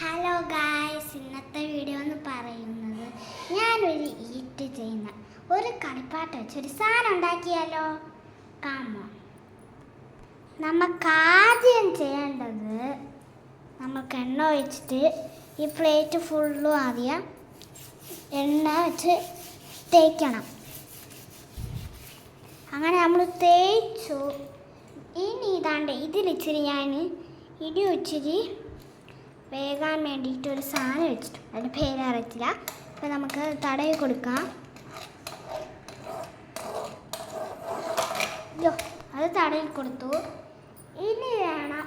Hello guys, ഇന്നത്തെ video എന്ന് പറയുന്നത് ഞാനൊരു ചെയ്യുന്ന ഒരു കളിപ്പാട്ട് വെച്ചൊരു സാധനം ഉണ്ടാക്കിയാലോ. കാമോ, നമുക്ക് ആദ്യം ചെയ്യേണ്ടത് നമുക്ക് എണ്ണ ഒഴിച്ചിട്ട് ഈ പ്ലേറ്റ് ഫുള്ളും ആദ്യം എണ്ണ വെച്ച് തേക്കണം. അങ്ങനെ നമ്മൾ തേച്ചു. ഇനി ഇതാണ്ട് ഇതിലിച്ചിരി ഞാൻ ഇടി ഇച്ചിരി വേകാൻ വേണ്ടിയിട്ട് ഒരു സാധനം വെച്ചിട്ടു. അതിൻ്റെ പേരറിയത്തില്ല. അപ്പോൾ നമുക്ക് തടവി കൊടുക്കാം. അയ്യോ, അത് തടവി കൊടുത്തു. ഇനി വേണം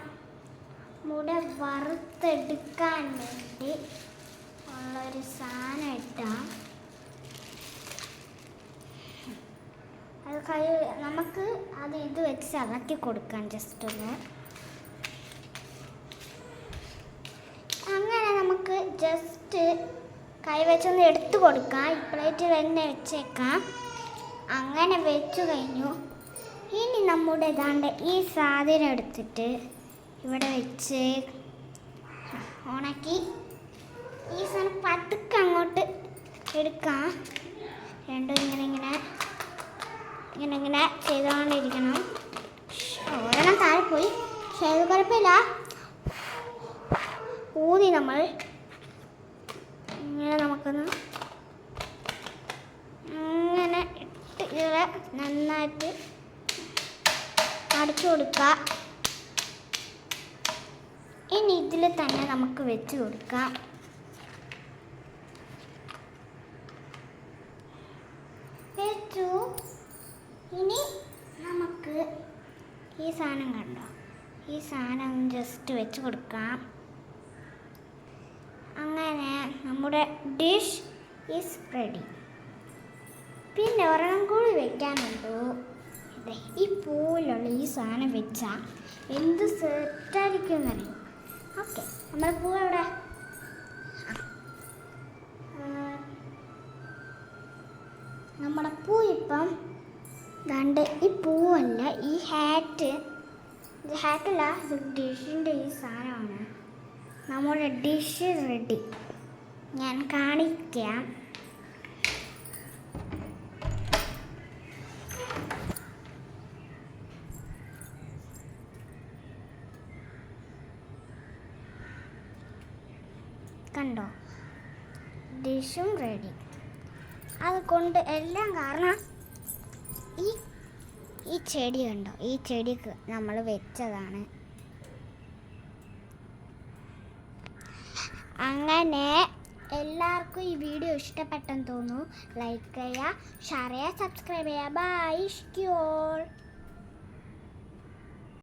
മുട വറുത്തെടുക്കാൻ വേണ്ടി ഉള്ളൊരു സാധനം ഇട്ടാം. അത് നമുക്ക് അത് ഇത് വെച്ച് അകത്തി കൊടുക്കാം. ജസ്റ്റ് ഒന്ന് അങ്ങനെ നമുക്ക് ജസ്റ്റ് കൈവച്ചൊന്ന് എടുത്തു കൊടുക്കാം. ഈ പ്ലേറ്റിൽ തന്നെ വെച്ചേക്കാം. അങ്ങനെ വെച്ചു കഴിഞ്ഞു. ഇനി നമ്മുടെ ഏതാണ്ട് ഈ സാധനം എടുത്തിട്ട് ഇവിടെ വെച്ച് ഉണക്കി ഈ സാധനം പതുക്കെ അങ്ങോട്ട് എടുക്കാം. രണ്ടും ഇങ്ങനെ ചെയ്തുകൊണ്ടിരിക്കണം. ഒരെണ്ണം താഴെ പോയി, പക്ഷേ അത് കുഴപ്പമില്ല. ഊതി നമ്മൾ ഇങ്ങനെ നമുക്കൊന്ന് ഇങ്ങനെ ഇട്ട് ഇതിലെ നന്നായിട്ട് അടച്ചു കൊടുക്കുക. ഇനി ഇതിൽ തന്നെ നമുക്ക് വെച്ച് കൊടുക്കാം. വെച്ചു. ഇനി നമുക്ക് ഈ സാധനം കണ്ടോ, ഈ സാധനം ജസ്റ്റ് വെച്ച് കൊടുക്കാം. അങ്ങനെ നമ്മുടെ ഡിഷ് ഈസ് റെഡി. പിന്നെ ഒരെണ്ണം കൂടി വെക്കാനുണ്ടോ. ഈ പൂവിലുള്ള ഈ സാധനം വെച്ചാൽ എന്ത് സെറ്റായിരിക്കും എന്നറിയും. ഓക്കെ, നമ്മുടെ പൂ എവിടെ? നമ്മുടെ പൂ ഇപ്പം ദാണ്ട് ഈ പൂവല്ല, ഈ ഹാറ്റല്ല, ഇത് ഡിഷിൻ്റെ ഈ സാധനമാണ്. നമ്മുടെ ഡിഷ് റെഡി. ഞാൻ കാണിക്കാം. കണ്ടോ, ഡിഷും റെഡി. അതുകൊണ്ട് എല്ലാം കാരണം ഈ ചെടി കണ്ടോ, ഈ ചെടിക്ക് നമ്മൾ വെച്ചതാണ്. അങ്ങനെ എല്ലാവർക്കും ഈ വീഡിയോ ഇഷ്ടപ്പെട്ടെന്ന് തോന്നുന്നു. ലൈക്ക് ചെയ്യുക, ഷെയർ ചെയ്യുക, സബ്സ്ക്രൈബ് ചെയ്യുക. ബൈ, ഇഷ്ക് യു ഓൾ.